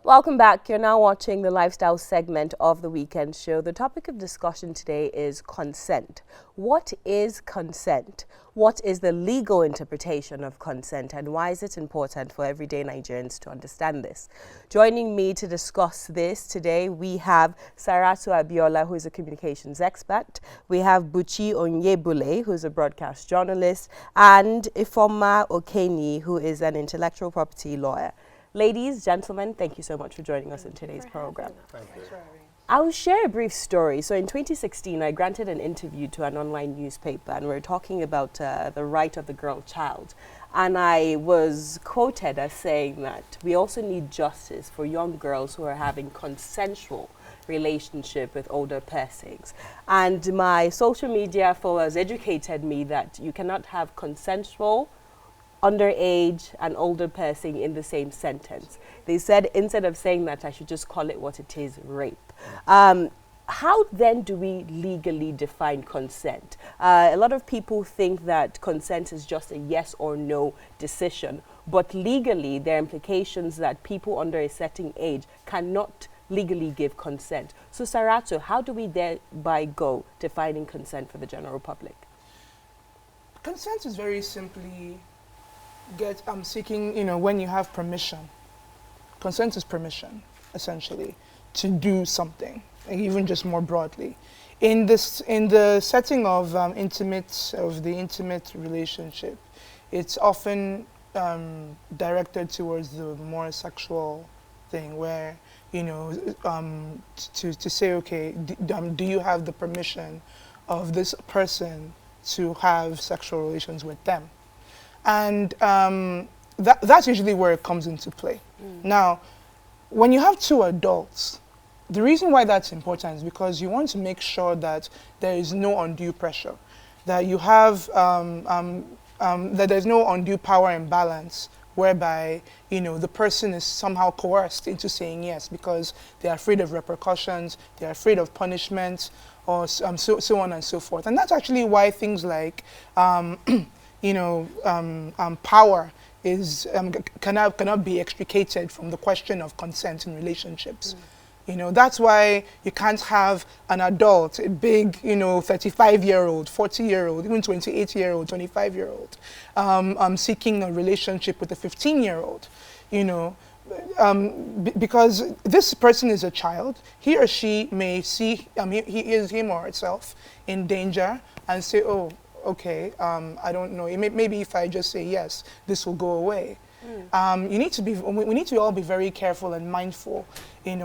Welcome back. You're now watching the lifestyle segment of the weekend show. The topic of discussion today is consent. What is consent? What is the legal interpretation of consent, and why is it important for everyday Nigerians to understand this? Joining me to discuss this today, we have Saratu Abiola, who is a communications expert. We have Buchi Onyegbule, who is a broadcast journalist, and Ifeoma Okenyi, who is an intellectual property lawyer. Ladies, gentlemen, thank you so much for joining us in today's program. Thank you. I'll share a brief story. So in 2016, I granted an interview to an online newspaper, and we were talking about the right of the girl child. And I was quoted as saying that we also need justice for young girls who are having consensual relationship with older persons. And my social media followers educated me that you cannot have consensual, underage and older person in the same sentence. They said instead of saying that, I should just call it what it is, rape. How then do we legally define consent? A lot of people think that consent is just a yes or no decision, but legally there are implications that people under a certain age cannot legally give consent. So Saratu, how do we thereby go defining consent for the general public? Consent is very simply seeking, when you have permission. Consent is permission, essentially, to do something, and even just more broadly. In the setting of the intimate relationship, it's often directed towards the more sexual thing, where to say, okay, do you have the permission of this person to have sexual relations with them? And that's usually where it comes into play. Now, when you have two adults, the reason why that's important is because you want to make sure that there is no undue pressure, that you have that there's no undue power imbalance whereby the person is somehow coerced into saying yes because they're afraid of repercussions, they're afraid of punishment, or so on and so forth. And that's actually why things like power is cannot be extricated from the question of consent in relationships. That's why you can't have an adult, a big, 35-year-old, 40-year-old, even 28-year-old, 25-year-old, seeking a relationship with a 15-year-old, because this person is a child. He or she may see him or herself in danger and say, oh, okay, I don't know. Maybe if I just say yes, this will go away. We need to all be very careful and mindful, in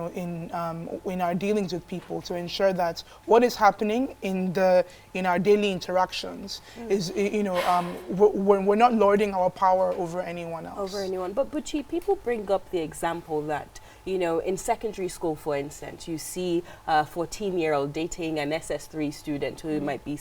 our dealings with people, to ensure that what is happening in our daily interactions is, we're not lording our power over anyone else. But Buchi, people bring up the example that, in secondary school, for instance, you see a 14-year-old dating an SS3 student who might be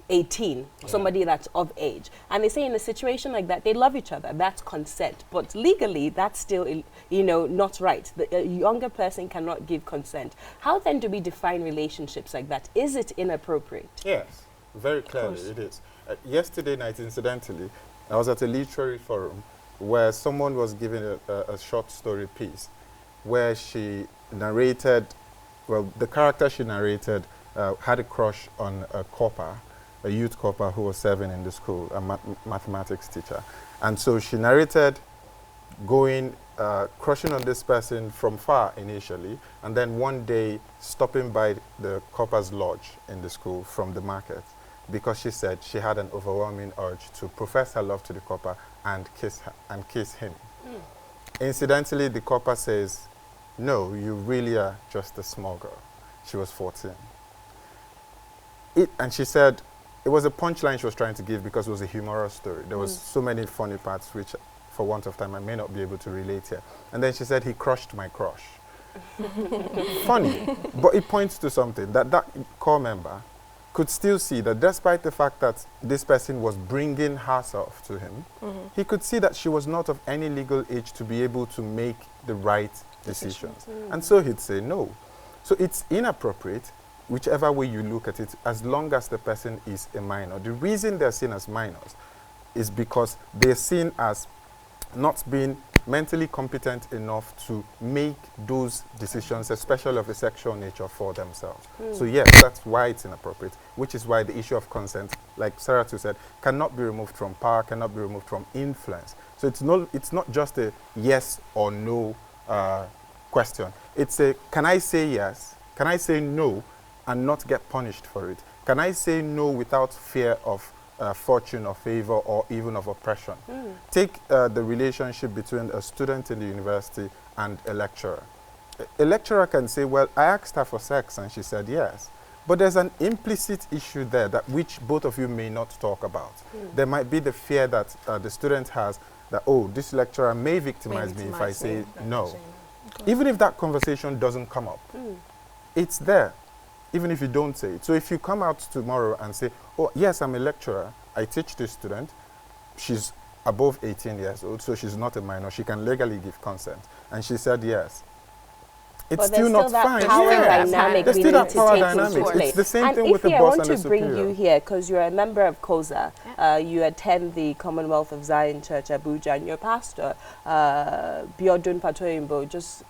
18, somebody that's of age. And they say in a situation like that, they love each other. That's consent. But legally, that's still, not right. A younger person cannot give consent. How then do we define relationships like that? Is it inappropriate? Yes, very clearly it is. Yesterday night, incidentally, I was at a literary forum where someone was giving a short story piece where she narrated, the character she narrated had a crush on a youth corper who was serving in the school, a mathematics teacher. And so she narrated crushing on this person from far initially, and then one day stopping by the corper's lodge in the school from the market, because she said she had an overwhelming urge to profess her love to the corper and kiss him. Incidentally, the corper says, no, you really are just a small girl. She was 14. And she said, it was a punchline she was trying to give because it was a humorous story. There was so many funny parts which, for want of time, I may not be able to relate here. And then she said, he crushed my crush. Funny, but it points to something, that core member could still see that despite the fact that this person was bringing herself to him, he could see that she was not of any legal age to be able to make the right decisions. And so he'd say no. So it's inappropriate, whichever way you look at it, as long as the person is a minor. The reason they're seen as minors is because they're seen as not being mentally competent enough to make those decisions, especially of a sexual nature, for themselves. So yes, that's why it's inappropriate, which is why the issue of consent, like Saratu said, cannot be removed from power, cannot be removed from influence. So it's not just a yes or no question. It's a, can I say yes? Can I say no and not get punished for it? Can I say no without fear of fortune or favor or even of oppression? Take the relationship between a student in the university and a lecturer. A lecturer can say, well, I asked her for sex and she said yes. But there's an implicit issue there that which both of you may not talk about. There might be the fear that the student has that, oh, this lecturer may victimize me if I say no. Okay. Even if that conversation doesn't come up, it's there, even if you don't say it. So if you come out tomorrow and say, oh, yes, I'm a lecturer, I teach this student, she's above 18 years old, so she's not a minor, she can legally give consent, and she said yes. It's still not fine. There's still that power dynamic. It's the same thing with the boss and the superior. I want to bring you here because you're a member of COSA. You attend the Commonwealth of Zion Church, Abuja, and your pastor, Biodun Fatoyinbo, just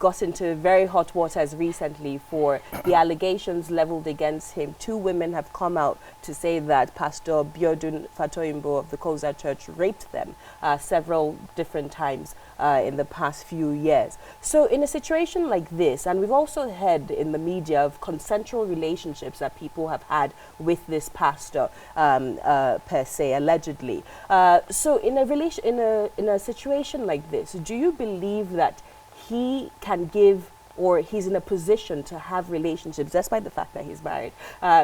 got into very hot waters recently for the allegations leveled against him. 2 women have come out to say that Pastor Biodun Fatoyinbo of the COSA Church raped them several different times in the past few years. So in a situation like this, and we've also heard in the media of consensual relationships that people have had with this pastor per se, allegedly. So in a situation like this, do you believe that he can give, or he's in a position to have relationships, despite the fact that he's married,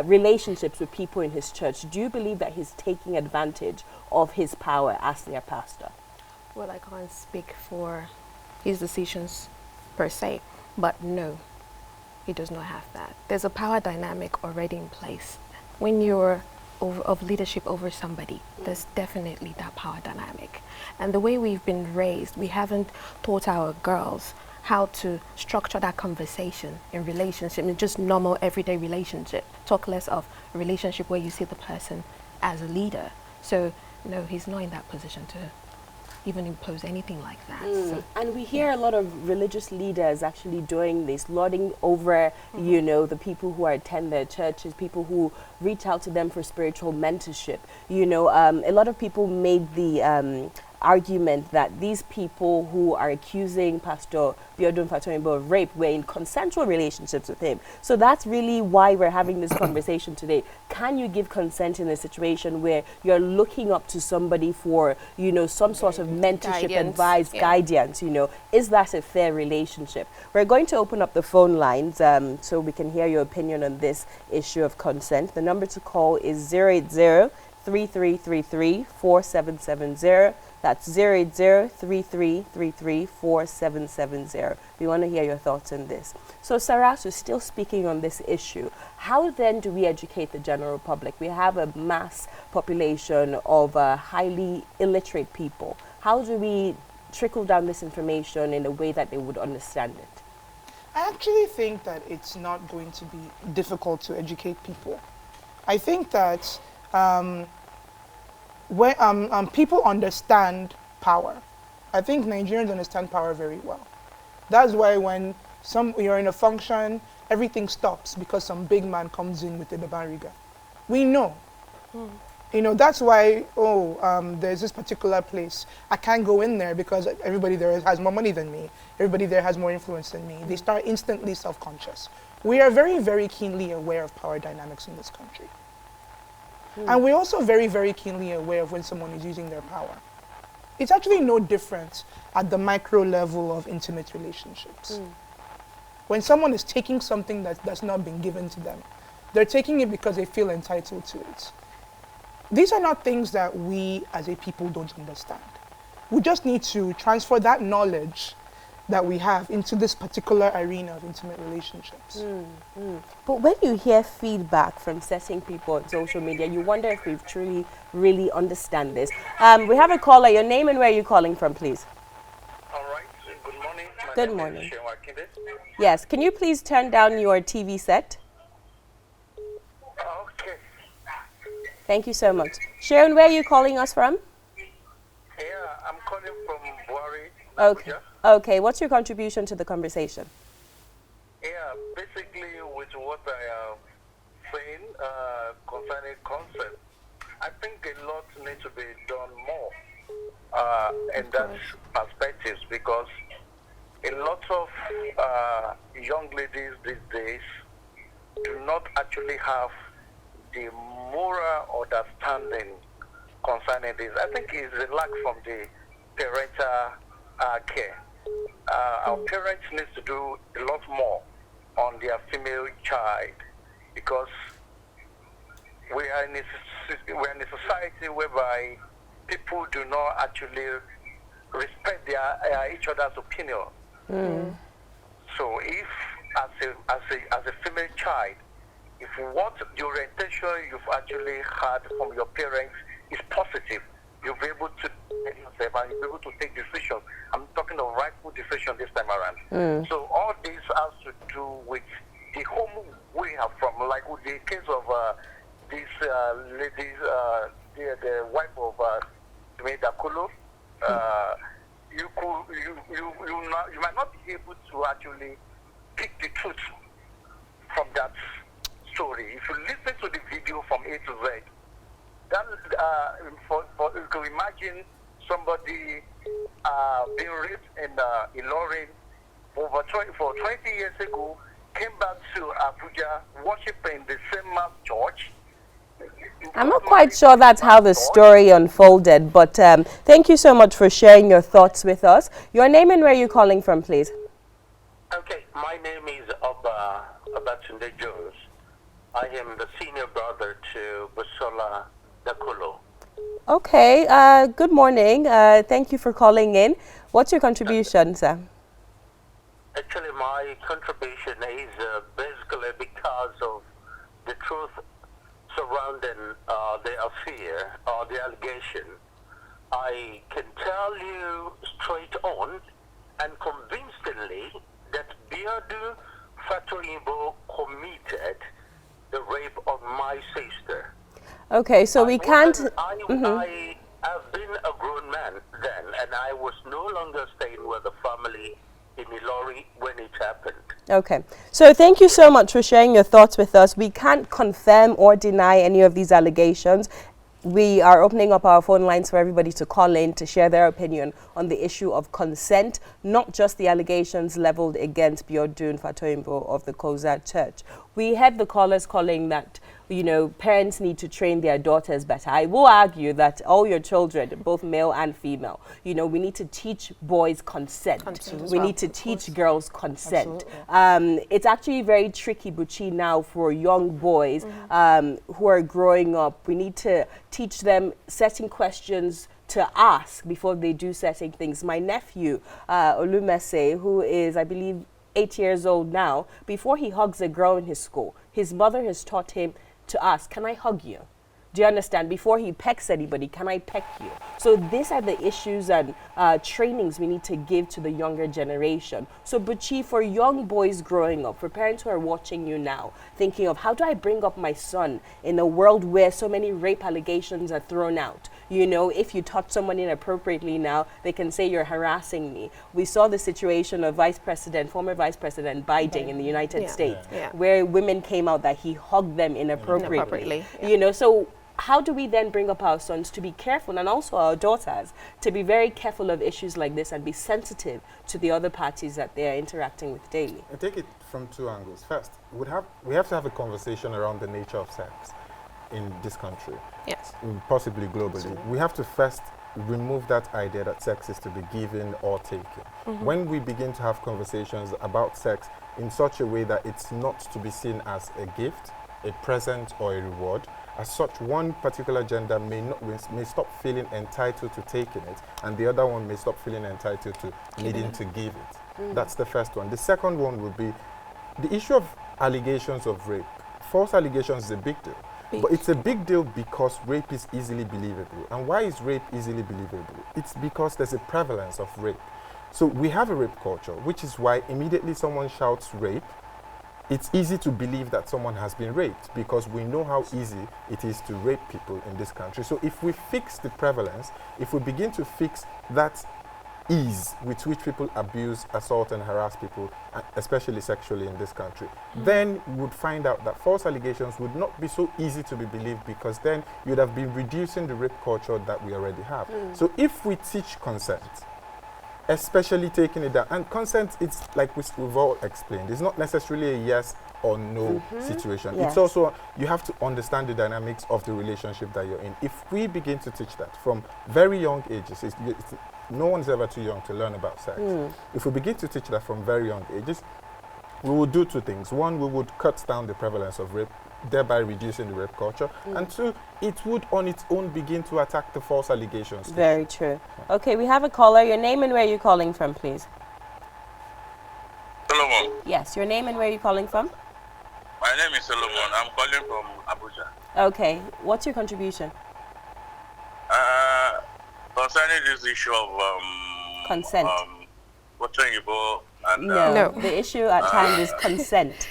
relationships with people in his church? Do you believe that he's taking advantage of his power as their pastor? Well, I can't speak for his decisions per se, but no, he does not have that. There's a power dynamic already in place. When you're of leadership over somebody, there's definitely that power dynamic. And the way we've been raised, we haven't taught our girls how to structure that conversation in relationship, in just normal everyday relationship. Talk less of a relationship where you see the person as a leader. So no, he's not in that position to even impose anything like that. So, and we hear a lot of religious leaders actually doing this, lording over, you know, the people who attend their churches, people who reach out to them for spiritual mentorship. You know, a lot of people made the argument that these people who are accusing Pastor Biodun Fatoyinbo of rape were in consensual relationships with him. So that's really why we're having this conversation today. Can you give consent in a situation where you're looking up to somebody for, you know, some sort of mentorship, advice, guidance, you know? Is that a fair relationship? We're going to open up the phone lines so we can hear your opinion on this issue of consent. The number to call is 080-3333-4770. That's 080-3333-4770. We want to hear your thoughts on this. So Saratu, still speaking on this issue, how then do we educate the general public? We have a mass population of highly illiterate people. How do we trickle down this information in a way that they would understand it? I actually think that it's not going to be difficult to educate people. I think that when people understand power, I think Nigerians understand power very well. That's why when you're in a function, everything stops because some big man comes in with the bariga. We know. You know, that's why, there's this particular place. I can't go in there because everybody there has more money than me. Everybody there has more influence than me. They start instantly self-conscious. We are very, very keenly aware of power dynamics in this country. And we're also very, very keenly aware of when someone is using their power. It's actually no different at the micro level of intimate relationships. When someone is taking something that's not been given to them, they're taking it because they feel entitled to it. These are not things that we as a people don't understand. We just need to transfer that knowledge that we have into this particular arena of intimate relationships. But when you hear feedback from certain people on social media, you wonder if we truly, really understand this. We have a caller. Your name and where are you calling from, please? All right. Good morning. Good morning. Yes. Can you please turn down your TV set? Okay. Thank you so much. Sharon, where are you calling us from? Yeah, I'm calling from Buari, Okay. Yeah. Okay. What's your contribution to the conversation? Yeah, basically with what I am saying concerning consent, I think a lot needs to be done more in that perspective, because a lot of young ladies these days do not actually have the moral understanding concerning this. I think it's a lack from the parental care. Our parents need to do a lot more on their female child, because we are in a society whereby people do not actually respect their each other's opinion. So if as a female child, if what the orientation you've actually had from your parents is positive, you'll be able to yourself and you'll be able to take decisions. I'm talking of rightful decisions this time around. So all this has to do with the home we have from, like with the case of this lady, the wife of Igbinedion. You might not be able to actually pick the truth from that story. If you listen to the video from A to Z, then you can imagine somebody being raped in Ilorin for 20 years ago, came back to Abuja, worshiping the same mass church. I'm not quite sure that's how the story unfolded, but thank you so much for sharing your thoughts with us. Your name and where you're calling from, please. Okay, my name is Obatunde Jones. I am the senior brother to Busola Dakolo. Okay, good morning. Thank you for calling in. What's your contribution, sir? Actually, my contribution is basically because of the truth surrounding the affair or the allegation. I can tell you straight on and convincingly that Biodu Fatoyinbo committed the rape of my sister. Okay, so we can't... I have been a grown man then, and I was no longer staying with the family in Ilori when it happened. Okay, so thank you so much for sharing your thoughts with us. We can't confirm or deny any of these allegations. We are opening up our phone lines for everybody to call in to share their opinion on the issue of consent, not just the allegations leveled against Biodun Fatoyinbo of the Koza Church. We had the callers calling that, you know, parents need to train their daughters better. I will argue that all your children, both male and female, you know, we need to teach boys consent. We need to teach girls consent. It's actually very tricky, Buchi, now for young boys who are growing up. We need to teach them certain questions to ask before they do certain things. My nephew, Olumese, who is, I believe, 8 years old now, before he hugs a girl in his school, his mother has taught him to ask, can I hug you? Do you understand? Before he pecks anybody, can I peck you? So these are the issues and trainings we need to give to the younger generation. So Buchi, for young boys growing up, for parents who are watching you now, thinking of how do I bring up my son in a world where so many rape allegations are thrown out? You know, if you touch someone inappropriately now, they can say you're harassing me. We saw the situation of former Vice President Biden in the United States, where women came out that he hugged them inappropriately. You know, so how do we then bring up our sons to be careful, and also our daughters to be very careful of issues like this and be sensitive to the other parties that they are interacting with daily? I take it from two angles. First, we have to have a conversation around the nature of sex in this country, possibly globally. We have to first remove that idea that sex is to be given or taken. When we begin to have conversations about sex in such a way that it's not to be seen as a gift, a present, or a reward, as such, one particular gender may stop feeling entitled to taking it, and the other one may stop feeling entitled to needing to give it. That's the first one. The second one would be the issue of allegations of rape. False allegations is a big deal. But it's a big deal because rape is easily believable. And why is rape easily believable? It's because there's a prevalence of rape. So we have a rape culture, which is why immediately someone shouts rape, it's easy to believe that someone has been raped because we know how easy it is to rape people in this country. So if we fix the prevalence, if we begin to fix that ease with which people abuse, assault, and harass people, especially sexually in this country, then you would find out that false allegations would not be so easy to be believed, because then you'd have been reducing the rape culture that we already have. So if we teach consent, especially taking it down, and consent, it's like we've all explained, it's not necessarily a yes or no situation. Yes. It's also, you have to understand the dynamics of the relationship that you're in. If we begin to teach that from very young ages, no one's ever too young to learn about sex. If we begin to teach that from very young ages, we will do two things. One, we would cut down the prevalence of rape, thereby reducing the rape culture. And two, it would on its own begin to attack the false allegations. Very true. Okay, we have a caller. Your name and where you're calling from, please. Solomon. Yes, your name and where you're calling from? My name is Solomon. I'm calling from Abuja. Okay, what's your contribution? Concerning this issue of Consent. Buchi Onyegbule and No, the issue at hand is consent.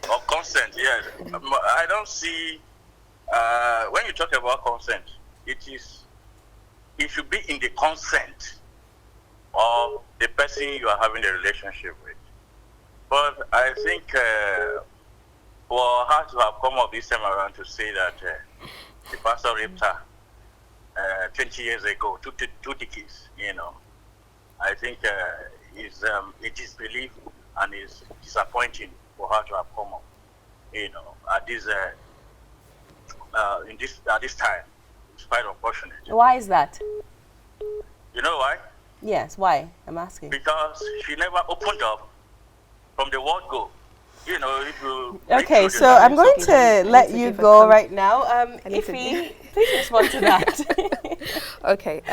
of consent, yes. I don't see when you talk about consent, it should be in the consent of the person you are having a relationship with. But I think for her to have come up this time around to say that the pastor raped her 20 years ago, two decades, I think it is belief and is disappointing for her to have come up, at this time. It's quite unfortunate. Why is that? You know why? Yes, why? I'm asking. Because she never opened up from the word go. If you... Okay, so I'm going to let you go right now. Ify, please respond to that. Okay.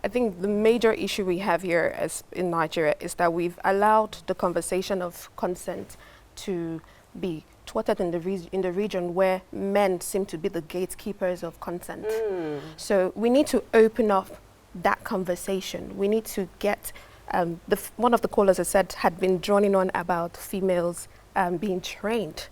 I think the major issue we have here in Nigeria is that we've allowed the conversation of consent to be thwarted in the region where men seem to be the gatekeepers of consent. So we need to open up that conversation. We need to get one of the callers has said had been droning on about females being trained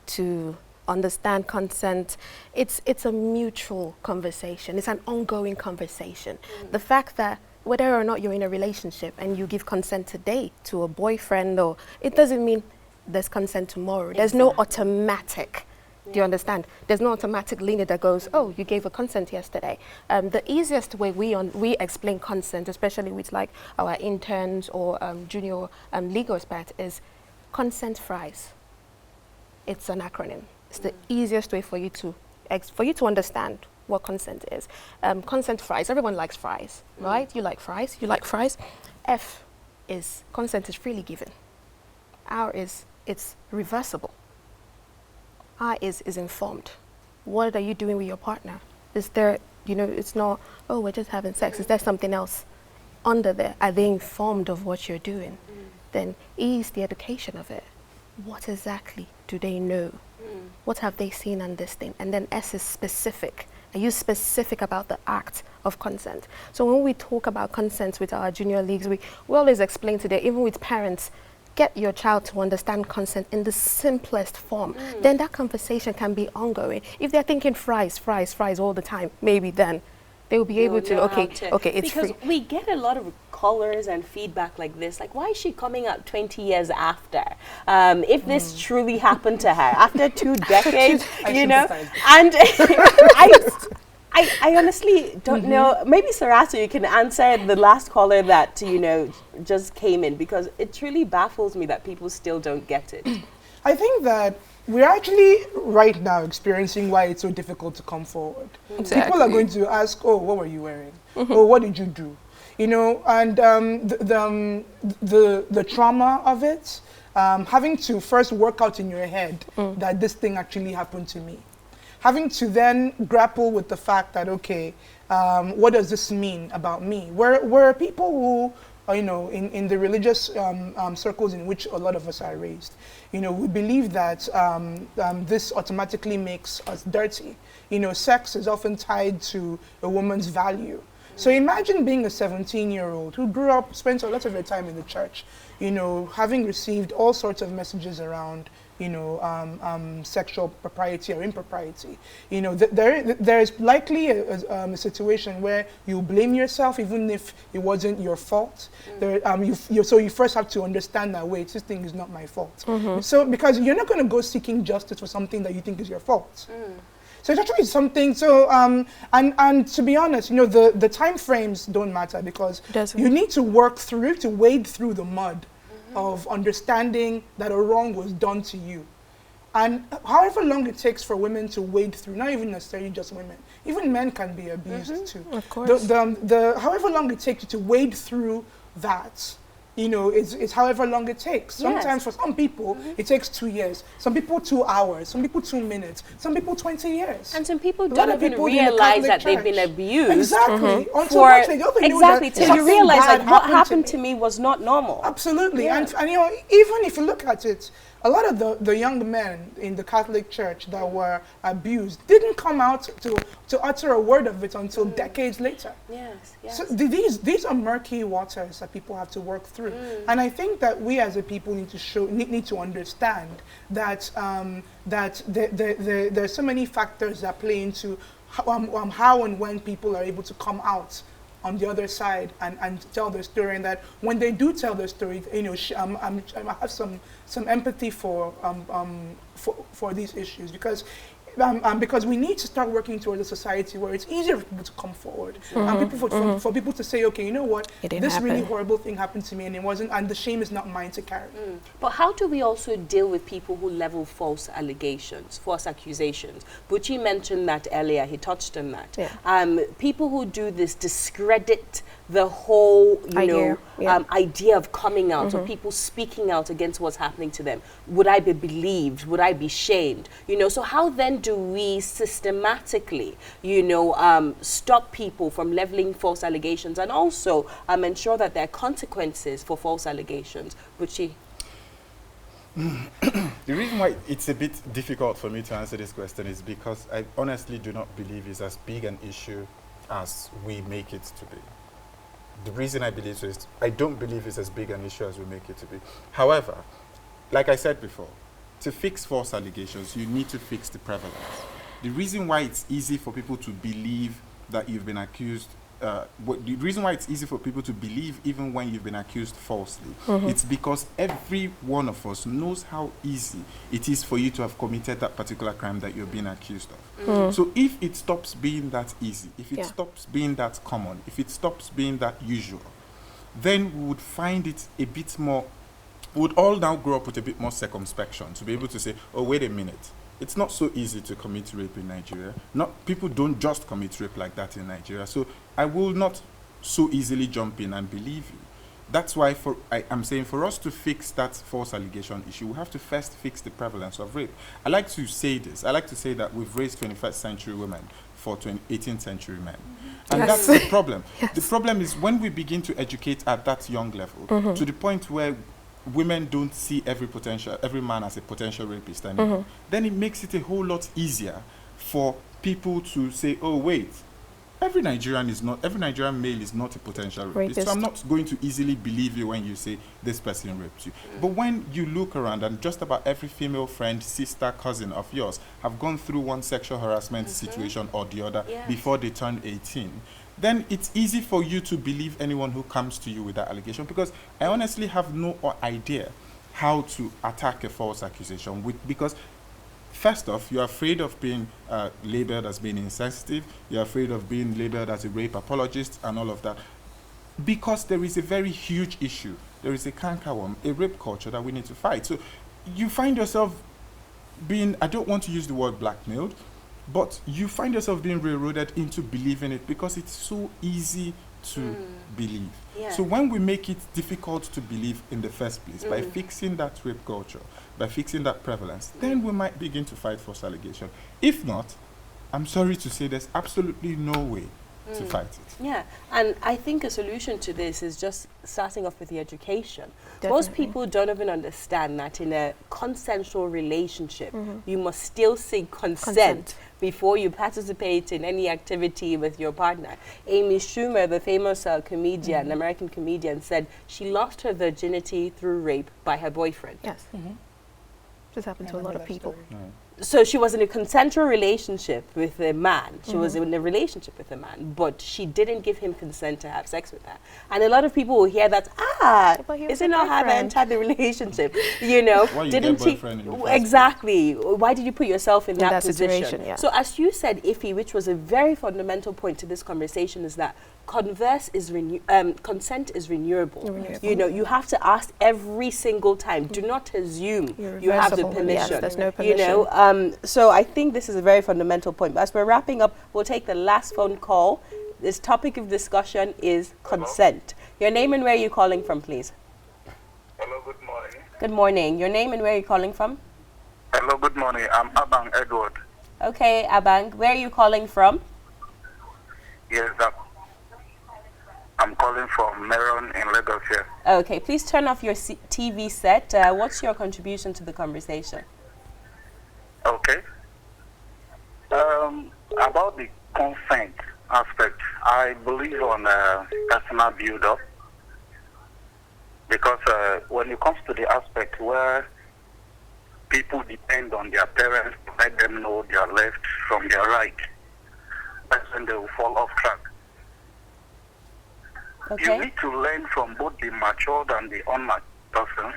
to understand consent. It's a mutual conversation. It's an ongoing conversation. The fact that whether or not you're in a relationship and you give consent today to a boyfriend, or it doesn't mean there's consent tomorrow. There's no automatic. Do you understand? There's no automatic linear that goes, oh, you gave a consent yesterday. The easiest way we explain consent, especially with like our interns or junior legal experts, is consent fries. It's an acronym. It's the easiest way for you to understand what consent is. Consent fries. Everyone likes fries, right? You like fries. You like fries. F is consent is freely given. R is it's reversible. I is informed. What are you doing with your partner? Is there, it's not, oh, we're just having sex. Is there something else under there? Are they informed of what you're doing? Then E is the education of it. What exactly do they know? What have they seen on this thing? And then S is specific. Are you specific about the act of consent? So when we talk about consent with our junior leagues, we always explain today, even with parents, get your child to understand consent in the simplest form. Then that conversation can be ongoing. If they're thinking fries all the time, maybe then they will be able to, okay, it's because free. we get a lot of callers and feedback like this, like, why is she coming out 20 years after? If this truly happened to her, after 2 decades, and I honestly don't know. Maybe Saratu, you can answer the last caller that, just came in, because it truly baffles me that people still don't get it. I think that we're actually right now experiencing why it's so difficult to come forward. Exactly. People are going to ask, oh, what were you wearing? Oh, what did you do? And the trauma of it, having to first work out in your head that this thing actually happened to me. Having to then grapple with the fact that, okay, what does this mean about me? We're people who, in the religious circles in which a lot of us are raised, we believe that this automatically makes us dirty. Sex is often tied to a woman's value. So imagine being a 17-year-old who grew up, spent a lot of her time in the church, you know, having received all sorts of messages around, you know, sexual propriety or impropriety. You know, there's likely a situation where you blame yourself even if it wasn't your fault. So you first have to understand that, wait, this thing is not my fault. So because you're not going to go seeking justice for something that you think is your fault. So it's actually something, so, and to be honest, you know, the time frames don't matter because you need to work through, to wade through the mud of understanding that a wrong was done to you. And however long it takes for women to wade through, not even necessarily just women, even men can be abused too. Of course. However long it takes you to wade through that, you know, it's however long it takes. Sometimes for some people, it takes 2 years. Some people 2 hours. Some people 2 minutes. Some people 20 years. And some people don't even realize that they've been abused. Exactly. Till you realize like what happened to me was not normal. Absolutely. And you know, even if you look at it, a lot of the young men in the Catholic Church that were abused didn't come out to utter a word of it until decades later. Yes, yes. So these are murky waters that people have to work through. And I think that we as a people need to understand that there's so many factors that play into how and when people are able to come out on the other side and tell their story, and that when they do tell their story, you know, I have some empathy for these issues because we need to start working towards a society where it's easier for people to come forward and for people to say, okay, you know what, this really horrible thing happened to me and it wasn't, and the shame is not mine to carry. But how do we also deal with people who level false allegations, false accusations? Buchi mentioned that earlier, he touched on that. People who do this discredit the whole, idea of coming out, or people speaking out against what's happening to them. Would I be believed? Would I be shamed? You know, so how then do we systematically, stop people from leveling false allegations and also ensure that there are consequences for false allegations? Buchi? The reason why it's a bit difficult for me to answer this question is because I honestly do not believe it's as big an issue as we make it to be. The reason I believe so is I don't believe it's as big an issue as we make it to be. However, like I said before, to fix false allegations, you need to fix the prevalence. The reason why it's easy for people to believe that you've been accused, the reason why it's easy for people to believe even when you've been accused falsely, it's because every one of us knows how easy it is for you to have committed that particular crime that you're being accused of. So if it stops being that easy, if it stops being that common, if it stops being that usual, then we would find it a bit more, we would all now grow up with a bit more circumspection to be able to say, oh, wait a minute. It's not so easy to commit rape in Nigeria. People don't just commit rape like that in Nigeria. So I will not so easily jump in and believe you. That's why I'm saying for us to fix that false allegation issue, we have to first fix the prevalence of rape. I like to say this. I like to say that we've raised 21st century women for 18th century men. And that's the problem. The problem is when we begin to educate at that young level, to the point where women don't see every man as a potential rapist anymore, then it makes it a whole lot easier for people to say, oh, wait, every Nigerian male is not a potential rapist. So I'm not going to easily believe you when you say this person raped you. But when you look around and just about every female friend, sister, cousin of yours have gone through one sexual harassment situation or the other before they turn 18, then it's easy for you to believe anyone who comes to you with that allegation, because I honestly have no idea how to attack a false accusation because first off, you're afraid of being labeled as being insensitive, you're afraid of being labeled as a rape apologist and all of that, because there is a very huge issue. There is a cankerworm, a rape culture that we need to fight. So you find yourself being, I don't want to use the word blackmailed, but you find yourself being railroaded into believing it because it's so easy to believe. So when we make it difficult to believe in the first place, by fixing that rape culture, by fixing that prevalence, then we might begin to fight false allegation. If not, I'm sorry to say there's absolutely no way to fight it. Yeah, and I think a solution to this is just starting off with the education. Definitely. Most people don't even understand that in a consensual relationship, you must still seek consent before you participate in any activity with your partner. Amy Schumer, the famous comedian, American comedian, said she lost her virginity through rape by her boyfriend. Yes. This happened to a lot of people. So she was in a consensual relationship with a man. She was in a relationship with a man, but she didn't give him consent to have sex with her. And a lot of people will hear that, But he was is a it not how they boyfriend. entered the relationship? You know, Why you didn't get he? boyfriend in the first Exactly. Why did you put yourself in that position? situation, yeah. So as you said, Ife, which was a very fundamental point to this conversation, is that consent is renewable. You know, you have to ask every single time. Do not assume you have the Irreversible. permission. Yes, there's no You know, permission. so I think this is a very fundamental point. But as we're wrapping up, we'll take the last phone call. This topic of discussion is consent. Your name and where you're calling from, please. Hello, good morning. Good morning. Your name and where you're calling from? Hello, good morning. I'm Abang Edward. Okay, Abang, where are you calling from? Yes, I'm calling from Meron in Lagos here. Okay, please turn off your TV set. What's your contribution to the conversation? Okay. About the consent aspect, I believe on personal build-up because when it comes to the aspect where people depend on their parents to let them know their left from their right, that's when they will fall off track. Okay. You need to learn from both the matured and the unmatured persons,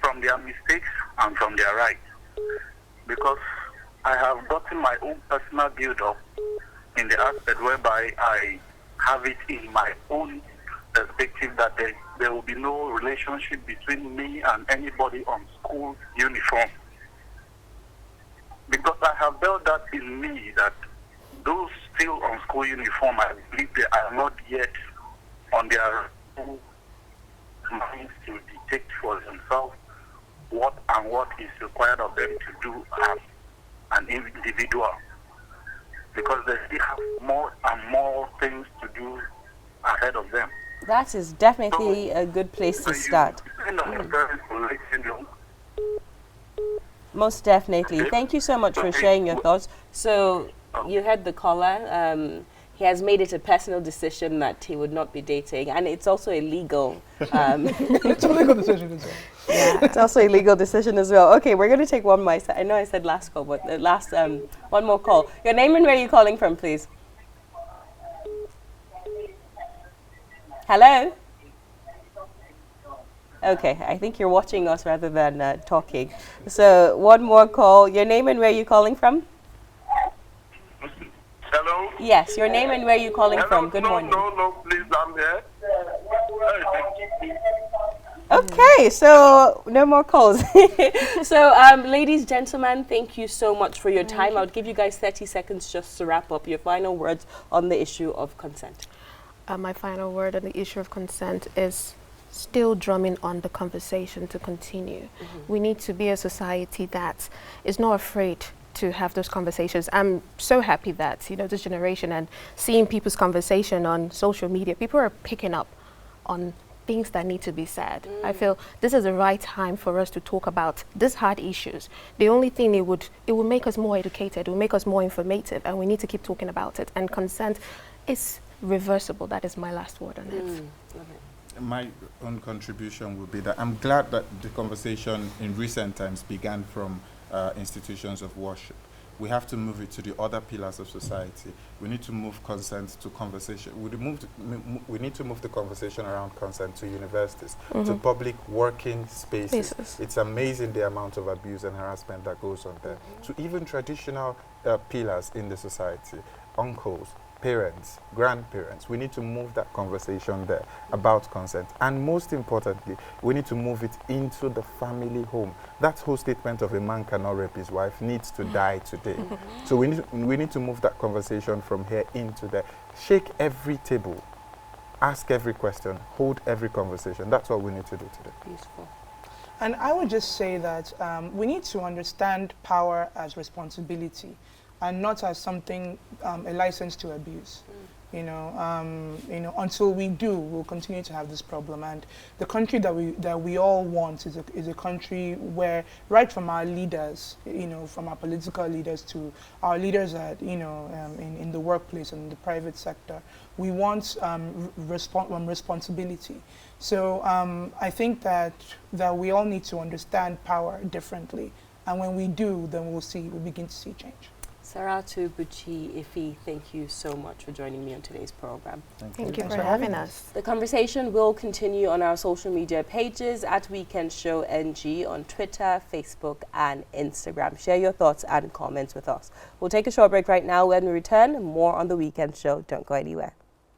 from their mistakes and from their rights. Because I have gotten my own personal build-up in the aspect whereby I have it in my own perspective that there will be no relationship between me and anybody on school uniform. Because I have built that in me that those still on school uniform, I believe they are not yet on their own minds to detect for themselves what is required of them to do as an individual, because they still have more and more things to do ahead of them. That is definitely a good place to start. Depend on your parents to let you know. Most definitely. Thank you so much for sharing your thoughts. So you heard the caller. He has made it a personal decision that he would not be dating, and it's also illegal. It's a legal decision as well. Yeah, it's also a legal decision as well. Okay, we're going to take one more. I know I said last call, but the last one more call. Your name and where are you calling from, please? Hello? Okay, I think you're watching us rather than talking. So one more call. Your name and where are you calling from? Hello? Yes, your name and where are you calling Hello? from? Good morning. No, please, I'm here. Okay, so no more calls. So, ladies, gentlemen, thank you so much for your time. I'll give you guys 30 seconds just to wrap up your final words on the issue of consent. My final word on the issue of consent is still drumming on the conversation to continue. We need to be a society that is not afraid to have those conversations. I'm so happy that, you know, this generation and seeing people's conversation on social media, people are picking up on things that need to be said. I feel this is the right time for us to talk about these hard issues. The only thing it will make us more educated, it will make us more informative, and we need to keep talking about it. And consent is reversible. That is my last word on it. My own contribution would be that I'm glad that the conversation in recent times began from institutions of worship. We have to move it to the other pillars of society. We need to move consent to conversation. We need to move the conversation around consent to universities, to public working spaces. It's amazing the amount of abuse and harassment that goes on there. To even traditional pillars in the society, uncles, parents, grandparents. We need to move that conversation there about consent. And most importantly, we need to move it into the family home. That whole statement of a man cannot rape his wife needs to die today. So we need to move that conversation from here into there. Shake every table, ask every question, hold every conversation. That's what we need to do today. Beautiful. And I would just say that we need to understand power as responsibility and not as something, a license to abuse. until we do, we'll continue to have this problem. And the country that we all want is a country where, right from our leaders, from our political leaders to our leaders at, in the workplace and in the private sector, we want responsibility. So I think that we all need to understand power differently. And when we do, then we'll begin to see change. Saratu, Buchi, Ife, thank you so much for joining me on today's program. Thank you for having us. The conversation will continue on our social media pages at Weekend Show NG on Twitter, Facebook, and Instagram. Share your thoughts and comments with us. We'll take a short break right now. When we return, more on The Weekend Show. Don't go anywhere.